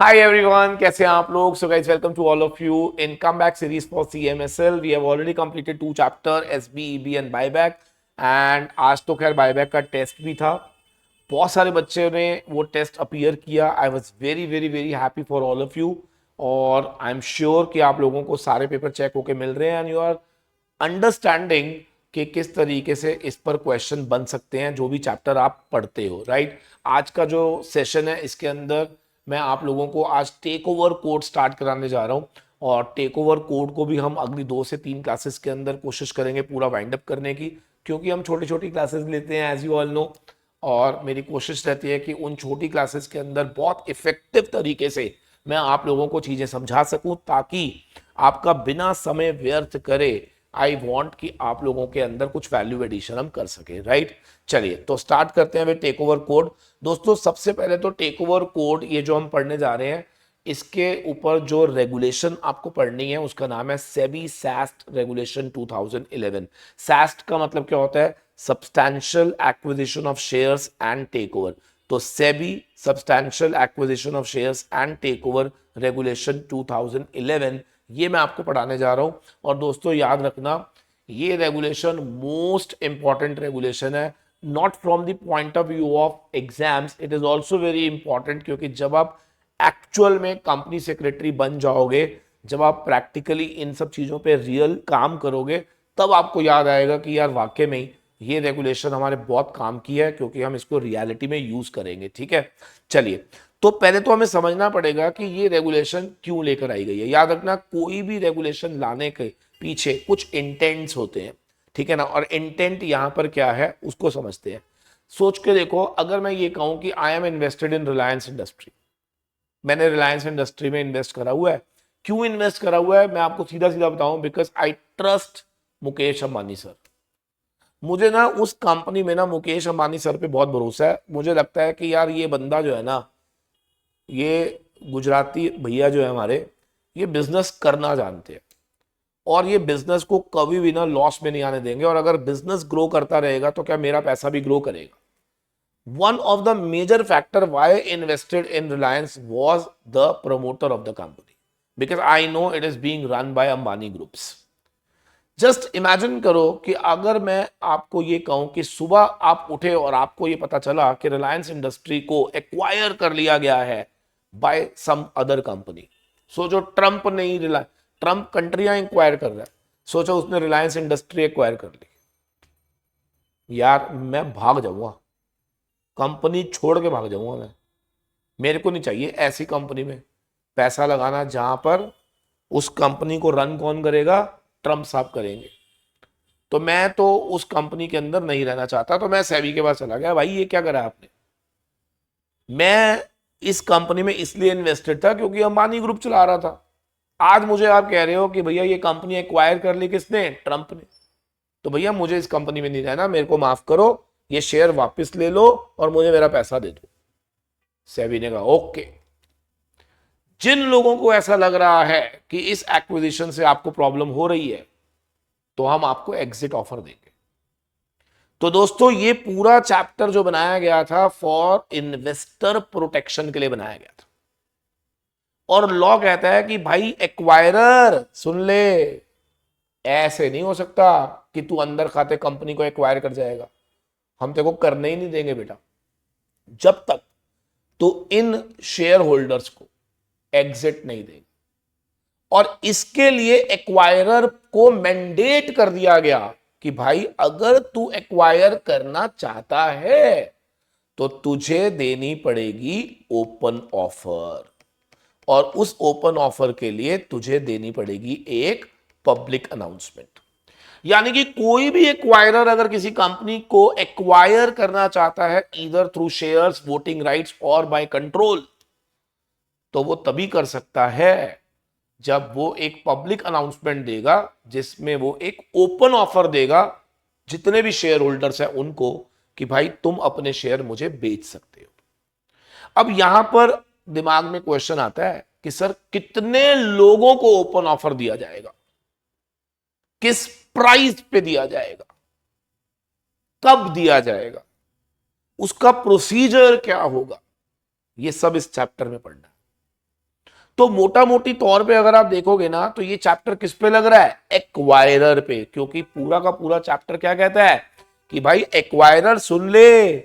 Hi everyone, कैसे हैं आप लोग? So guys, welcome to all of you in comeback series for CMSL. We have already completed 2 chapter SB, EB and buyback. And आज तो खैर buyback का test भी था. बहुत सारे बच्चों ने वो टेस्ट अपीयर किया. I was very very very happy for all of you. और आई एम श्योर कि आप लोगों को सारे पेपर चेक होके मिल रहे हैं एंड यू आर अंडरस्टैंडिंग कि किस तरीके से इस पर क्वेश्चन बन सकते हैं जो भी चैप्टर आप पढ़ते हो, राइट? आज का जो सेशन है इसके अंदर मैं आप लोगों को आज टेक ओवर कोड स्टार्ट कराने जा रहा हूं. और टेक ओवर कोड को भी हम अगली 2 से 3 क्लासेस के अंदर कोशिश करेंगे पूरा वाइंड अप करने की, क्योंकि हम छोटी छोटी क्लासेस लेते हैं एज यू ऑल नो. और मेरी कोशिश रहती है कि उन छोटी क्लासेस के अंदर बहुत इफेक्टिव तरीके से मैं आप लोगों को चीज़ें समझा सकूं, ताकि आपका बिना समय व्यर्थ करे आई वॉन्ट कि आप लोगों के अंदर कुछ वैल्यू एडिशन हम कर सके, राइट? चलिए तो स्टार्ट करते हैं टेक ओवर कोड. दोस्तों सबसे पहले तो टेक ओवर कोड ये जो हम पढ़ने जा रहे हैं, इसके ऊपर जो रेगुलेशन आपको पढ़नी है उसका नाम है सेबी सैस्ट रेगुलेशन 2011. सैस्ट का मतलब क्या होता है? Substantial acquisition of shares and takeover. तो SEBI substantial acquisition of shares and takeover regulation 2011, ये मैं आपको पढ़ाने जा रहा हूं. और दोस्तों याद रखना, ये रेगुलेशन मोस्ट इंपॉर्टेंट रेगुलेशन है, not from the point of view of exams, it is also very important, क्योंकि जब आप एक्चुअल में कंपनी सेक्रेटरी बन जाओगे, जब आप प्रैक्टिकली इन सब चीजों पे रियल काम करोगे, तब आपको याद आएगा कि यार वाकई में ये रेगुलेशन हमारे बहुत काम की है, क्योंकि हम इसको रियलिटी में यूज करेंगे. ठीक है, चलिए तो पहले तो हमें समझना पड़ेगा कि ये रेगुलेशन क्यों लेकर आई गई है. याद रखना, कोई भी रेगुलेशन लाने के पीछे कुछ इंटेंट्स होते हैं, ठीक है ना? और इंटेंट यहां पर क्या है उसको समझते हैं. सोच के देखो, अगर मैं ये कहूं कि I am invested in Reliance industry, मैंने रिलायंस इंडस्ट्री में इन्वेस्ट करा हुआ है. क्यों इन्वेस्ट करा हुआ है मैं आपको सीधा सीधा बताऊं, because I trust Mukesh Ambani sir. मुझे ना उस कंपनी में ना मुकेश अंबानी सर पे बहुत भरोसा है. मुझे लगता है कि यार ये बंदा जो है ना, ये गुजराती भैया जो है हमारे, ये बिजनेस करना जानते हैं और ये बिजनेस को कभी भी ना लॉस में नहीं आने देंगे. और अगर बिजनेस ग्रो करता रहेगा तो क्या मेरा पैसा भी ग्रो करेगा. One of the major factor why invested in Reliance was the promoter of the company, because I know it is being run by Ambani groups. Just imagine करो कि अगर मैं आपको ये कहूं कि सुबह आप उठे और आपको ये पता चला कि रिलायंस इंडस्ट्री को एक्वायर कर लिया गया है बाय सम अदर कंपनी. सोचो, ट्रंप ने ही ट्रंप कंट्रियां एक्वायर कर रहा है, सोचो उसने रिलायंस इंडस्ट्री एक्वायर कर ली. यार मैं भाग जाऊंगा, कंपनी छोड़ के भाग जाऊंगा मैं. मेरे को नहीं चाहिए ऐसी कंपनी में पैसा लगाना जहां पर उस कंपनी को रन कौन करेगा? ट्रंप साहब करेंगे. तो मैं तो उस कंपनी के अंदर नहीं रहना चाहता. तो मैं सेबी के पास चला गया, भाई ये क्या करा आपने? मैं इस कंपनी में इसलिए इन्वेस्टेड था क्योंकि अंबानी ग्रुप चला रहा था. आज मुझे आप कह रहे हो कि भैया ये कंपनी एक्वायर कर ली किसने? ट्रंप ने. तो भैया मुझे इस कंपनी में नहीं रहना, मेरे को माफ करो, ये शेयर वापस ले लो और मुझे मेरा पैसा दे दो. सेबी ने कहा ओके. जिन लोगों को ऐसा लग रहा है कि इस एक्विजिशन से आपको प्रॉब्लम हो रही है, तो हम आपको एग्जिट ऑफर देंगे. तो दोस्तों ये पूरा चैप्टर जो बनाया गया था फॉर इन्वेस्टर प्रोटेक्शन के लिए बनाया गया था. और लॉ कहता है कि भाई एक्वायरर सुन ले, ऐसे नहीं हो सकता कि तू अंदर खाते कंपनी को एक्वायर कर जाएगा. हम तेरे को करने ही नहीं देंगे बेटा जब तक तो इन शेयर होल्डर्स को एग्जिट नहीं देंगे. और इसके लिए एक्वायरर को मैंडेट कर दिया गया कि भाई अगर तू एक्वायर करना चाहता है तो तुझे देनी पड़ेगी ओपन ऑफर. और उस ओपन ऑफर के लिए तुझे देनी पड़ेगी एक पब्लिक अनाउंसमेंट. यानी कि कोई भी एक्वायरर अगर किसी कंपनी को एक्वायर करना चाहता है either through shares, voting rights और बाय कंट्रोल, तो वो तभी कर सकता है जब वो एक पब्लिक अनाउंसमेंट देगा जिसमें वो एक ओपन ऑफर देगा जितने भी शेयर होल्डर्स हैं उनको कि भाई तुम अपने शेयर मुझे बेच सकते हो. अब यहां पर दिमाग में क्वेश्चन आता है कि सर कितने लोगों को ओपन ऑफर दिया जाएगा, किस प्राइस पे दिया जाएगा, कब दिया जाएगा, उसका प्रोसीजर क्या होगा, ये सब इस चैप्टर में पढ़ना है. तो मोटा मोटी तौर पे अगर आप देखोगे ना तो ये चैप्टर किस पे लग रहा है, एक्वायरर पे, क्योंकि पूरा का पूरा चैप्टर क्या कहता है कि भाई एक्वायरर सुन ले,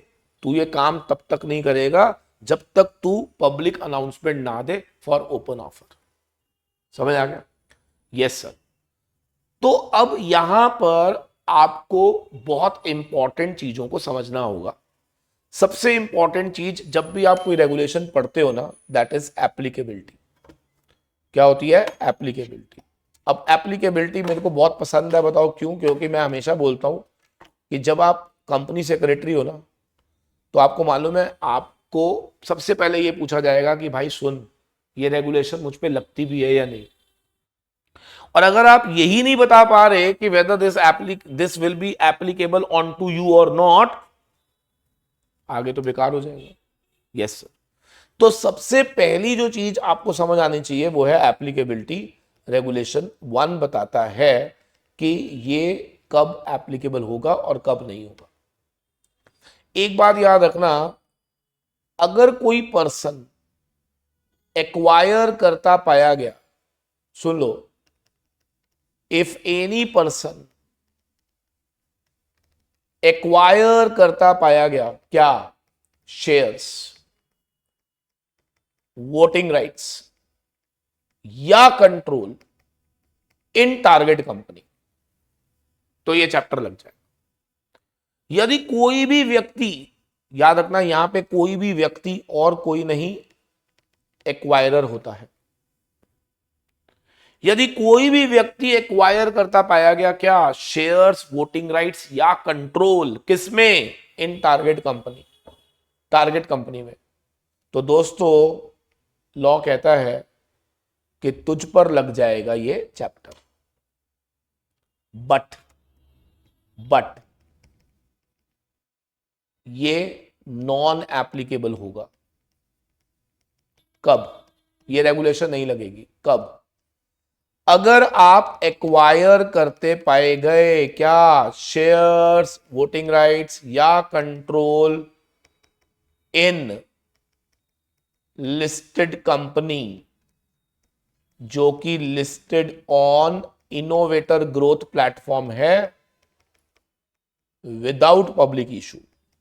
तू ये काम तब तक नहीं करेगा जब तक तू पब्लिक अनाउंसमेंट ना दे फॉर ओपन ऑफर। समझ आ गया? Yes sir. तो अब यहां पर आपको बहुत इंपॉर्टेंट चीजों को समझना होगा। सबसे इंपॉर्टेंट चीज जब भी आप कोई रेगुलेशन पढ़ते हो ना, दैट इज एप्लीकेबिलिटी। क्या होती है? एप्लीकेबिलिटी। अब एप्लीकेबिलिटी मेरे को बहुत पसंद है, बताओ क्यों? क्योंकि मैं हमेशा बोलता हूं कि जब आप कंपनी सेक्रेटरी हो ना, तो आपको मालूम है आपको सबसे पहले ये पूछा जाएगा कि भाई सुन, ये रेगुलेशन मुझ पे लगती भी है या नहीं। और अगर आप यही नहीं बता पा रहे कि whether this will be applicable on to you और नॉट, आगे तो बेकार हो जाएगा। Yes sir. तो सबसे पहली जो चीज आपको समझ आनी चाहिए वो है एप्लीकेबिलिटी। रेगुलेशन 1 बताता है कि ये कब एप्लीकेबल होगा और कब नहीं होगा। एक बात याद रखना, अगर कोई पर्सन एक्वायर करता पाया गया, सुन लो, इफ एनी पर्सन एक्वायर करता पाया गया, क्या? शेयर्स, वोटिंग राइट्स या कंट्रोल इन टारगेट कंपनी, तो ये चैप्टर लग जाए। यदि कोई भी व्यक्ति, याद रखना यहां पे कोई भी व्यक्ति और कोई नहीं एक्वायरर होता है, यदि कोई भी व्यक्ति एक्वायर करता पाया गया, क्या? शेयर्स, वोटिंग राइट्स या कंट्रोल, किसमें? In target company, target company में, तो दोस्तों लॉ कहता है कि तुझ पर लग जाएगा ये चैप्टर। बट ये नॉन एप्लीकेबल होगा। कब? ये रेगुलेशन नहीं लगेगी। कब? अगर आप एक्वायर करते पाए गए, क्या? शेयर्स, वोटिंग राइट्स या कंट्रोल इन लिस्टेड कंपनी जो कि listed on innovator growth platform है विदाउट पब्लिक इशू।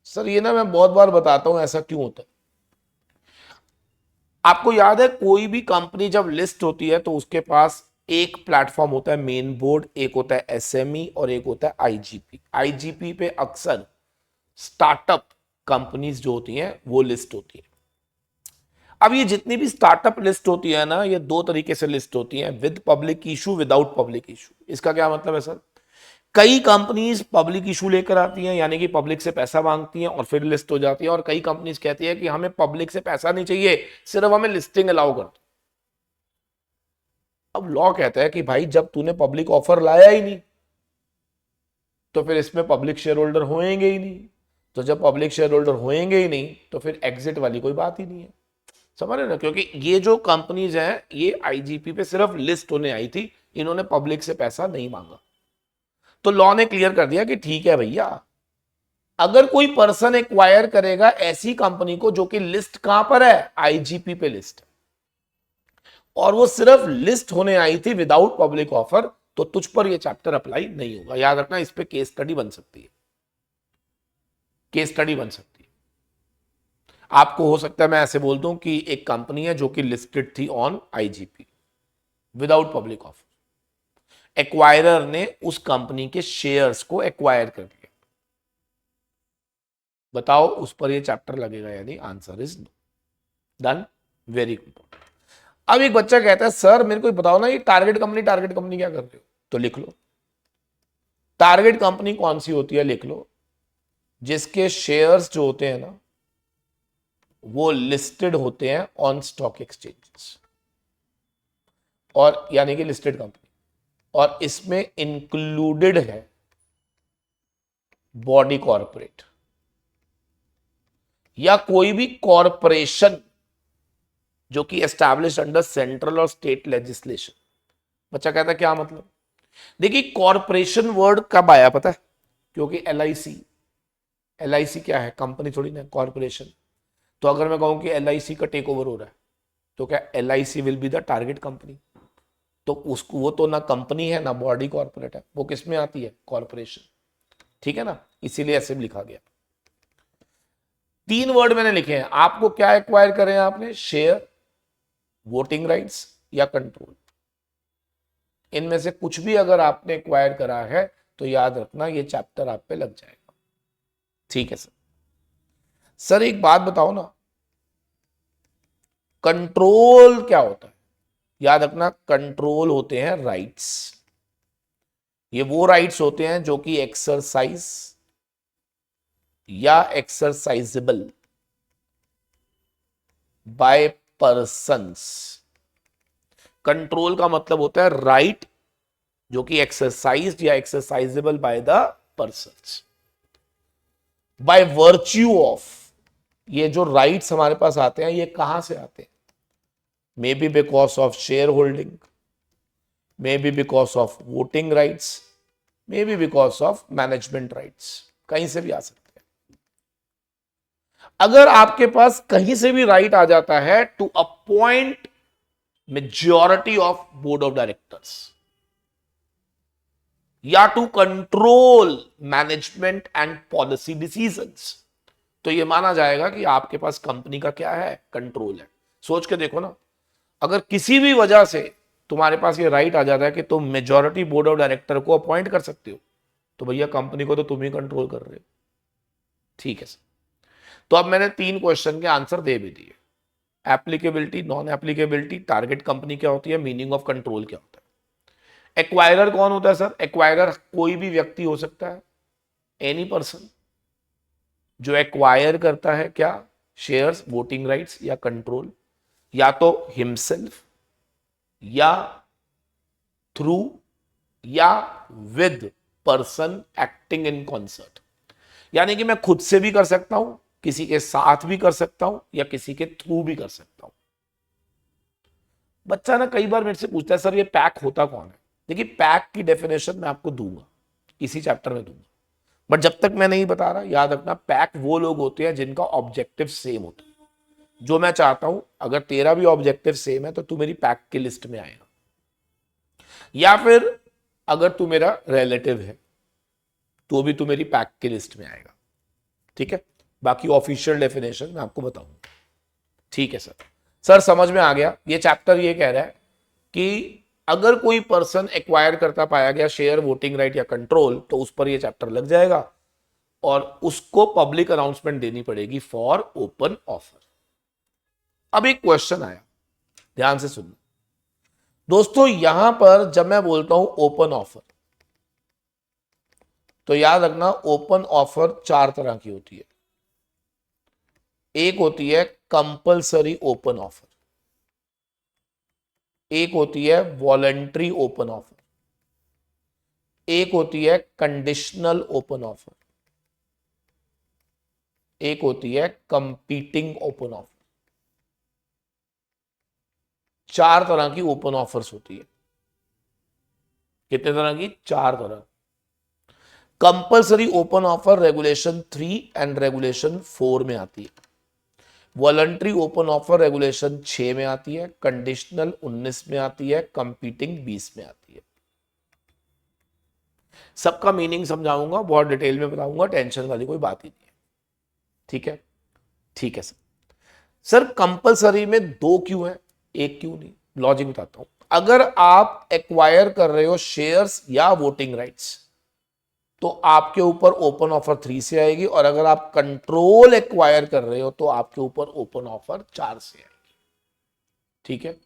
सर ये ना मैं बहुत बार बताता हूं ऐसा क्यों होता है। आपको याद है कोई भी कंपनी जब लिस्ट होती है तो उसके पास एक प्लेटफॉर्म होता है मेन बोर्ड, एक होता है एसएमई और एक होता है आईजीपी। आईजीपी पे अक्सर स्टार्टअप कंपनीज जो होती हैं वो लिस्ट होती है। अब ये जितनी भी स्टार्टअप लिस्ट होती है ना, ये दो तरीके से लिस्ट होती है, with public issue, without public issue. इसका क्या मतलब है सर? कई कंपनीज पब्लिक इशू लेकर आती हैं, यानी कि पब्लिक से पैसा मांगती हैं और फिर लिस्ट हो जाती है, और कई कंपनीज कहती है कि हमें पब्लिक से पैसा नहीं चाहिए, सिर्फ हमें लिस्टिंग अलाउ कर दो। अब लॉ कहता है कि भाई जब तूने पब्लिक ऑफर लाया ही नहीं तो फिर इसमें पब्लिक शेयर होल्डर होएंगे ही नहीं, तो जब पब्लिक शेयर होल्डर होएंगे ही नहीं तो फिर एग्जिट वाली कोई बात ही नहीं है। समझ रहे ना? क्योंकि ये जो कंपनीज हैं ये आईजीपी पे सिर्फ लिस्ट होने आई थी, इन्होंने पब्लिक से पैसा नहीं मांगा। तो लॉ ने क्लियर कर दिया कि ठीक है भैया, अगर कोई पर्सन एक्वायर करेगा ऐसी कंपनी को जो कि लिस्ट कहां पर है? आईजीपी पे लिस्ट, और वो सिर्फ लिस्ट होने आई थी विदाउट पब्लिक ऑफर, तो तुझ पर ये चैप्टर अप्लाई नहीं होगा। याद रखना, इस पे केस स्टडी बन सकती है, केस स्टडी बन सकती है। आपको हो सकता है मैं ऐसे बोल दूं कि एक कंपनी है जो कि लिस्टेड थी on IGP without public offer, acquirer ने उस कंपनी के शेयर्स को एक्वायर कर लिया, बताओ उस पर ये चैप्टर लगेगा या नहीं? Answer is no. Done, very good. अब एक बच्चा कहता है सर मेरे को बताओ ना, ये टारगेट कंपनी क्या कर रहे हो? तो लिख लो, टारगेट कंपनी कौन सी होती है? लिख लो, जिसके शेयर्स जो होते हैं ना वो लिस्टेड होते हैं ऑन स्टॉक एक्सचेंजेस, और यानी कि लिस्टेड कंपनी, और इसमें इंक्लूडेड है बॉडी कॉर्पोरेट या कोई भी कॉरपोरेशन जो कि एस्टैब्लिश अंडर सेंट्रल और स्टेट लेजिस्लेशन। बच्चा कहता है क्या मतलब? देखिए कॉरपोरेशन वर्ड कब आया पता है? क्योंकि एलआईसी क्या है? कंपनी थोड़ी ना, कॉरपोरेशन। तो अगर मैं कहूं कि एलआईसी का टेक ओवर हो रहा है तो क्या LIC will be the target company? तो उसको, वो तो ना कंपनी है ना बॉडी कॉर्पोरेट है, वो किस में आती है? कॉर्पोरेशन। ठीक है ना, इसीलिए ऐसे भी लिखा गया। 3 वर्ड मैंने लिखे हैं, आपको क्या एक्वायर करें आपने? शेयर, वोटिंग राइट्स या कंट्रोल। इनमें से कुछ भी अगर आपने एक्वायर करा है तो याद रखना ये चैप्टर आप पे लग जाएगा। ठीक है सर। सर एक बात बताओ ना, कंट्रोल क्या होता है? याद रखना, कंट्रोल होते हैं राइट्स। ये वो राइट्स होते हैं जो कि एक्सरसाइज या एक्सरसाइजेबल बाय पर्संस। कंट्रोल का मतलब होता है राइट जो कि एक्सरसाइज या exercisable by the persons, by virtue of. ये जो राइट्स हमारे पास आते हैं ये कहां से आते हैं? May be because of share holding, may be because of voting rights, may be because of management rights, कहीं से भी आ सकते हैं। अगर आपके पास कहीं से भी राइट आ जाता है to appoint majority of board of directors या to control management and policy decisions, तो यह माना जाएगा कि आपके पास कंपनी का क्या है? कंट्रोल है। सोच के देखो ना, अगर किसी भी वजह से तुम्हारे पास ये राइट आ जाता है कि तुम मेजॉरिटी बोर्ड ऑफ डायरेक्टर को अपॉइंट कर सकते हो, तो भैया कंपनी को तो तुम ही कंट्रोल कर रहे हो। ठीक है सर। तो अब मैंने 3 क्वेश्चन के आंसर दे भी दिए। Applicability, non applicability, target company क्या होती है, मीनिंग ऑफ कंट्रोल क्या होता है। एक्वायरर कौन होता है सर? एक्वायरर कोई भी व्यक्ति हो सकता है, एनी पर्सन जो एक्वायर करता है क्या? शेयर्स, वोटिंग राइट्स या कंट्रोल, या तो हिमसेल्फ या थ्रू या with person acting in concert. यानी कि मैं खुद से भी कर सकता हूं, किसी के साथ भी कर सकता हूं, या किसी के थ्रू भी कर सकता हूं। बच्चा ना कई बार मेरे से पूछता है सर ये पैक होता कौन है? देखिए पैक की डेफिनेशन मैं आपको दूंगा, इसी चैप्टर में दूंगा, बट जब तक मैं नहीं बता रहा, याद रखना पैक वो लोग होते हैं जिनका ऑब्जेक्टिव सेम होता है। जो मैं चाहता हूं, अगर तेरा भी ऑब्जेक्टिव सेम है तो तू मेरी पैक की लिस्ट में आएगा, या फिर अगर तू मेरा रिलेटिव है तो भी तू मेरी पैक की लिस्ट में आएगा। ठीक है, बाकी ऑफिशियल डेफिनेशन मैं आपको बताऊंगा। ठीक है सर। सर समझ में आ गया। ये चैप्टर ये कह रहा है कि अगर कोई पर्सन एक्वायर करता पाया गया शेयर, वोटिंग राइट या कंट्रोल, तो उस पर ये चैप्टर लग जाएगा और उसको पब्लिक अनाउंसमेंट देनी पड़ेगी फॉर ओपन ऑफर। अब एक क्वेश्चन आया, ध्यान से सुनना दोस्तों। यहां पर जब मैं बोलता हूं ओपन ऑफर, तो याद रखना ओपन ऑफर 4 तरह की होती है। एक होती है कंपल्सरी ओपन ऑफर, एक होती है वॉलंटरी ओपन ऑफर, एक होती है कंडीशनल ओपन ऑफर, एक होती है कंपीटिंग ओपन ऑफर। 4 तरह की ओपन ऑफर्स होती है। कितने तरह की? 4 तरह। Compulsory open offer regulation 3 and regulation 4 में आती है। वॉलंटरी ओपन ऑफर रेगुलेशन 6 में आती है, कंडीशनल 19 में आती है, कंपीटिंग 20 में आती है। सबका मीनिंग समझाऊंगा, बहुत डिटेल में बताऊंगा, टेंशन वाली कोई बात ही नहीं है। ठीक है, ठीक है सर। सर कंपल्सरी में 2 क्यों है, 1 क्यों नहीं? लॉजिक बताता हूं। अगर आप एक्वायर कर रहे हो शेयर्स या वोटिंग राइट्स तो आपके ऊपर ओपन ऑफर 3 से आएगी, और अगर आप कंट्रोल एक्वायर कर रहे हो तो आपके ऊपर ओपन ऑफर 4 से आएगी। ठीक है,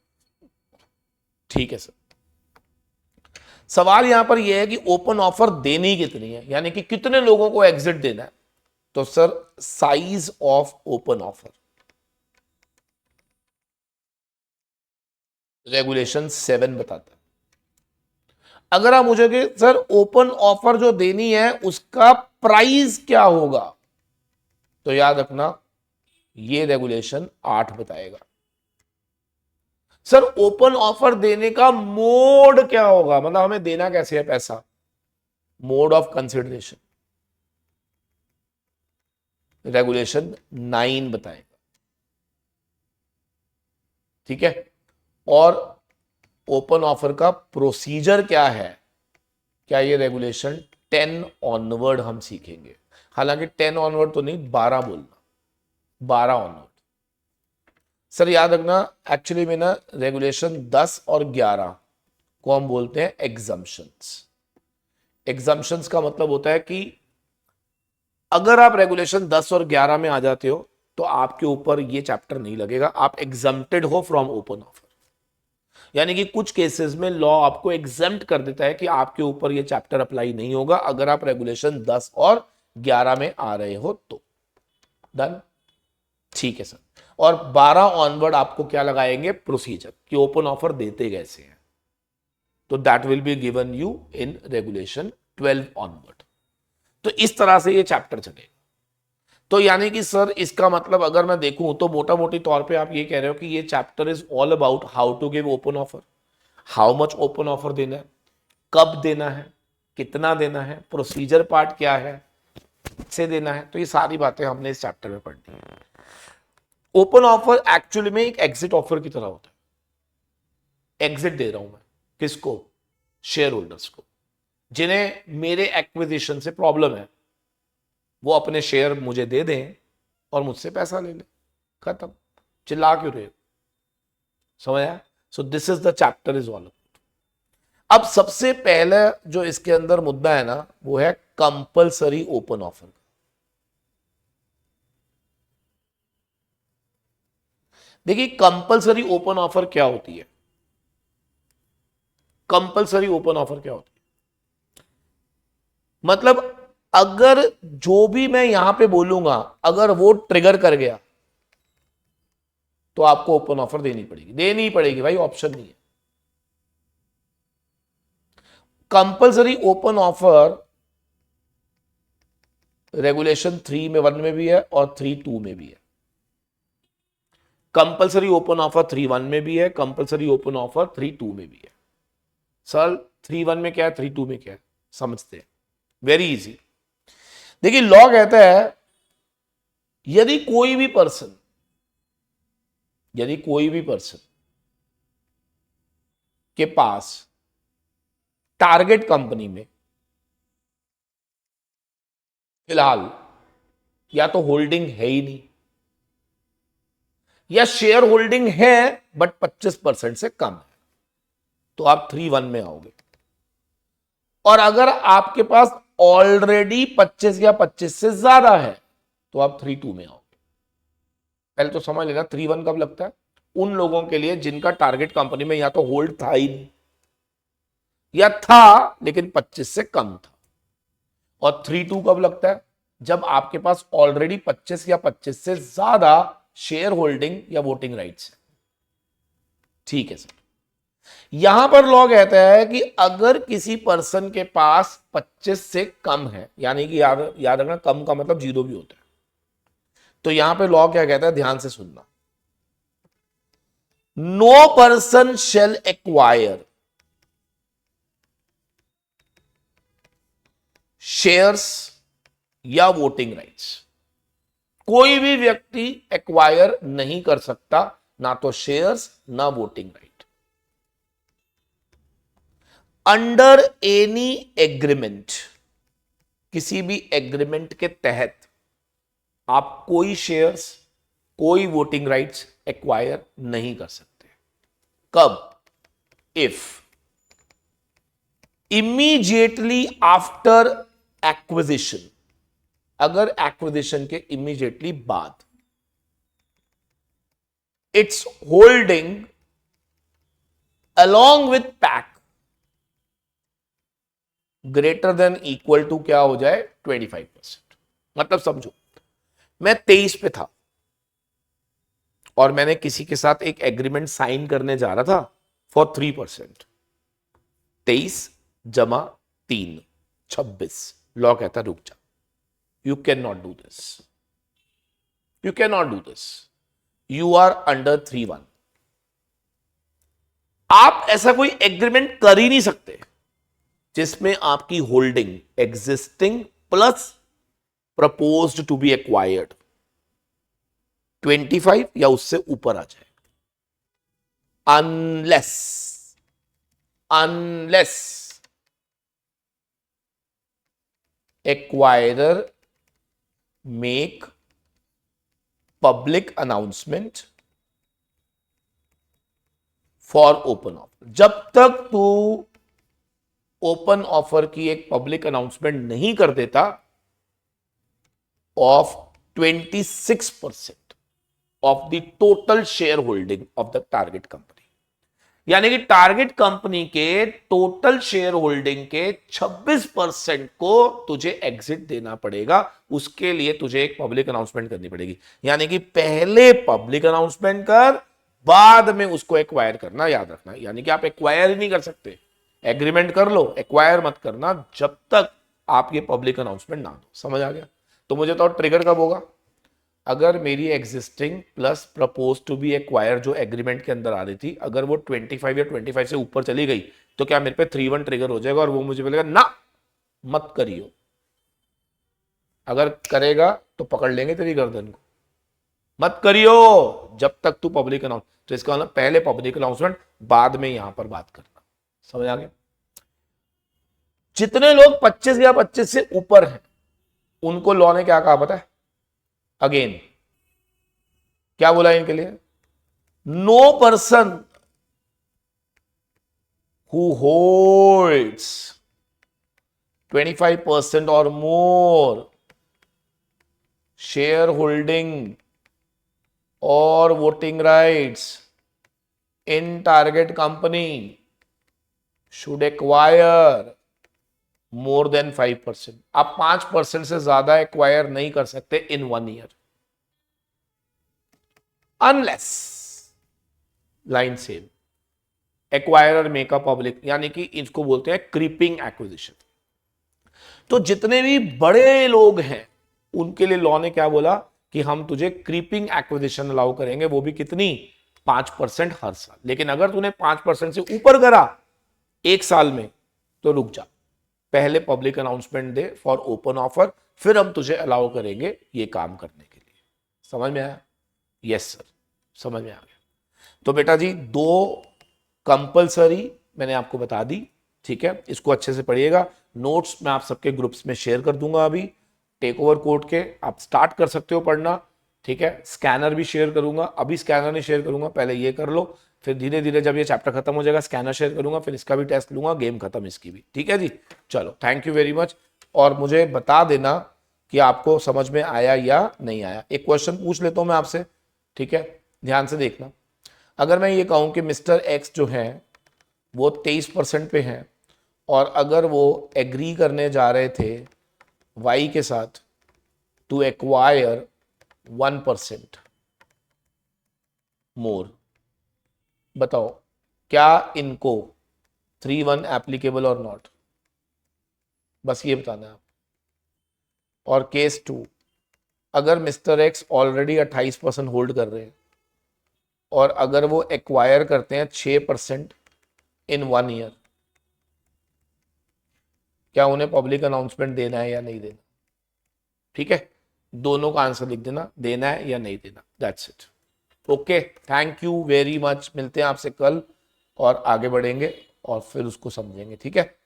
ठीक है सर। सवाल यहां पर यह है कि ओपन ऑफर देनी कितनी है, यानी कि कितने लोगों को एग्जिट देना है। तो sir size of open offer regulation 7 बताता है। अगर आप मुझे कि सर ओपन ऑफर जो देनी है उसका प्राइस क्या होगा, तो याद रखना ये रेगुलेशन 8 बताएगा। सर ओपन ऑफर देने का मोड क्या होगा, मतलब हमें देना कैसे है पैसा, मोड ऑफ कंसिडरेशन रेगुलेशन 9 बताएगा। ठीक है, और ओपन ऑफर का प्रोसीजर क्या है, क्या ये रेगुलेशन 10 ऑनवर्ड हम सीखेंगे। हालांकि 10 ऑनवर्ड तो नहीं, 12 बोलना, 12 ऑनवर्ड। सर याद रखना, एक्चुअली में ना रेगुलेशन 10 और 11 को हम बोलते हैं एग्जम्पशंस। एग्जम्पशंस का मतलब होता है कि अगर आप रेगुलेशन 10 और 11 में आ जाते हो तो आपके ऊपर ये चैप्टर नहीं लगेगा, आप एग्जम्प्टेड हो फ्रॉम ओपन ऑफर। यानी कि कुछ केसेस में लॉ आपको एग्जम्प्ट कर देता है कि आपके ऊपर ये चैप्टर अप्लाई नहीं होगा अगर आप रेगुलेशन 10 और 11 में आ रहे हो तो। डन, ठीक है सर। और 12 ऑनवर्ड आपको क्या लगाएंगे, प्रोसीजर, कि ओपन ऑफर देते कैसे हैं, तो that will be given you in regulation 12 onward. तो इस तरह से ये चैप्टर चलेगा। तो यानी कि सर इसका मतलब अगर मैं देखूं तो मोटा मोटी तौर पे आप ये कह रहे हो कि ये chapter is all about how to give open offer, how much open offer देना है, कब देना है, कितना देना है, प्रोसीजर पार्ट क्या है, से देना है। तो ये सारी बातें हमने इस चैप्टर में पढ़नी है। ओपन ऑफर एक्चुअली में एक एग्जिट ऑफर की तरह होता है। एग्जिट दे रहा हूं मैं किसको, शेयर होल्डर्स को, जिन्हें मेरे एक्विजिशन से प्रॉब्लम है, वो अपने शेयर मुझे दे दें और मुझसे पैसा ले ले, खत्म। चिल्ला क्यों रहे हो, समझ आया? So this is the chapter is all. अब सबसे पहले जो इसके अंदर मुद्दा है ना, वो है कंपलसरी ओपन ऑफर। देखिए कंपलसरी ओपन ऑफर क्या होती है, कंपलसरी ओपन ऑफर क्या होती है, मतलब अगर जो भी मैं यहां पे बोलूंगा अगर वो ट्रिगर कर गया तो आपको ओपन ऑफर देनी पड़ेगी, देनी पड़ेगी भाई, ऑप्शन नहीं है। कंपलसरी ओपन ऑफर रेगुलेशन 3 में भी है और 3(2) में भी है। कंपलसरी ओपन ऑफर 3(1) में भी है, कंपलसरी ओपन ऑफर 3(2) में भी है। सर 3(1) में क्या है, 3(2) में क्या है, समझते हैं, वेरी इजी। देखिए लॉ कहता है यदि कोई भी पर्सन के पास टारगेट कंपनी में फिलहाल या तो होल्डिंग है ही नहीं, या शेयर होल्डिंग है बट 25% से कम है, तो आप 3(1) में आओगे। और अगर आपके पास ऑलरेडी 25 या 25 से ज्यादा है तो आप 3(2) में आओगे। पहले तो समझ लेना 3(1) कब लगता है, उन लोगों के लिए जिनका टारगेट कंपनी में या तो होल्ड था ही नहीं, या था लेकिन 25 से कम था। और 3(2) कब लगता है, जब आपके पास ऑलरेडी 25 या 25 से ज्यादा शेयर होल्डिंग या वोटिंग राइट्स है। ठीक है सर, यहां पर लॉ कहता है कि अगर किसी पर्सन के पास 25 से कम है, यानी कि याद रखना कम का मतलब 0 भी होता है, तो यहां पे लॉ क्या कहता है, ध्यान से सुनना, no person shall acquire shares या वोटिंग राइट्स। कोई भी व्यक्ति एक्वायर नहीं कर सकता, ना तो शेयर्स ना voting right, under any agreement, किसी भी एग्रीमेंट के तहत आप कोई शेयर्स कोई वोटिंग राइट्स एक्वायर नहीं कर सकते। कब, इफ इमीडिएटली आफ्टर एक्विजिशन, अगर एक्विजिशन के इमीडिएटली बाद its holding along with PAC greater than equal to क्या हो जाए 25%। मतलब समझो मैं 23 पे था और मैंने किसी के साथ एक एग्रीमेंट साइन करने जा रहा था फॉर 3%, 23 जमा 3 26। लॉ कहता रुक जा, you can not do this, you can not do this, you are under 3(1). आप ऐसा कोई एग्रीमेंट कर ही नहीं सकते जिसमें आपकी holding existing plus proposed to be acquired 25 या उससे ऊपर आ जाए। unless acquirer make public announcement for open offer. जब तक तू ओपन ऑफर की एक पब्लिक अनाउंसमेंट नहीं कर देता of 26% of the total share holding of the target company, यानी कि टारगेट कंपनी के टोटल शेयर होल्डिंग के 26% को तुझे एग्जिट देना पड़ेगा। उसके लिए तुझे एक पब्लिक अनाउंसमेंट करनी पड़ेगी, यानी कि पहले पब्लिक अनाउंसमेंट कर, बाद में उसको एक्वायर करना, याद रखना। यानी कि आप एक्वायर ही नहीं कर सकते, एग्रीमेंट कर लो, एक्वायर मत करना जब तक आप ये पब्लिक अनाउंसमेंट ना दो। समझ आ गया? तो मुझे तो ट्रिगर कब होगा? अगर मेरी existing plus propose to be acquire जो एग्रीमेंट के अंदर आ रही थी, अगर वो 25 या 25 से ऊपर चली गई तो क्या मेरे पे 3-1 ट्रिगर हो जाएगा और वो मुझे बोलेगा ना मत करियो। अगर करेगा तो पकड़ लेंगे तेरी गर्दन को, मत करियो जब तक तू पब्लिक अनाउंस। तो इसका मतलब पहले पब्लिक अनाउंसमेंट, बाद में यहां पर बात करना। समझ आ गया? जितने लोग 25 या 25 से ऊपर हैं उनको लॉ ने क्या कहा पता है? अगेन क्या बोला इनके लिए? नो पर्सन हु होल्ड्स 25% और मोर शेयर होल्डिंग और voting rights in target company should acquire more than 5%। आप 5% से ज्यादा एक्वायर नहीं कर सकते इन 1 year, unless line same acquirer make a public, यानी कि इसको बोलते हैं क्रीपिंग एक्विजिशन। तो जितने भी बड़े लोग हैं उनके लिए लॉ ने क्या बोला कि हम तुझे क्रीपिंग एक्विजिशन अलाउ करेंगे, वो भी कितनी? 5% हर साल। लेकिन अगर तूने 5% से ऊपर करा एक साल में तो रुक जा, पहले public announcement they for open offer, फिर हम तुझे अलाउ करेंगे ये काम करने के लिए। समझ में आया? यस सर, समझ में आ गया। तो बेटा जी 2 कंपलसरी मैंने आपको बता दी, ठीक है? इसको अच्छे से पढ़िएगा। नोट्स मैं आप सबके ग्रुप्स में शेयर कर दूंगा। अभी टेक ओवर कोड के आप स्टार्ट कर सकते हो पढ़ना, ठीक है? स्कैनर भी शेयर करूंगा, अभी स्कैनर नहीं शेयर करूंगा, पहले ये कर लो, फिर धीरे धीरे जब ये चैप्टर खत्म हो जाएगा स्कैनर शेयर करूंगा, फिर इसका भी टेस्ट लूंगा, गेम खत्म इसकी भी। ठीक है जी? चलो, थैंक यू वेरी मच। और मुझे बता देना कि आपको समझ में आया या नहीं आया। एक क्वेश्चन पूछ लेता हूं मैं आपसे, ठीक है? ध्यान से देखना। अगर मैं ये कहूं कि मिस्टर एक्स जो है वो 23% पे हैं और अगर वो एग्री करने जा रहे थे वाई के साथ टू एक्वायर 1% मोर, बताओ क्या इनको 3-1 एप्लीकेबल और नॉट? बस ये बताना है आप। और केस 2, अगर मिस्टर एक्स ऑलरेडी 28% होल्ड कर रहे हैं और अगर वो एक्वायर करते हैं 6% इन 1 ईयर, क्या उन्हें पब्लिक अनाउंसमेंट देना है या नहीं देना? ठीक है, दोनों का आंसर लिख देना, देना है या नहीं देना। That's it. Okay, thank you very much. मिलते हैं आपसे कल और आगे बढ़ेंगे और फिर उसको समझेंगे। ठीक है?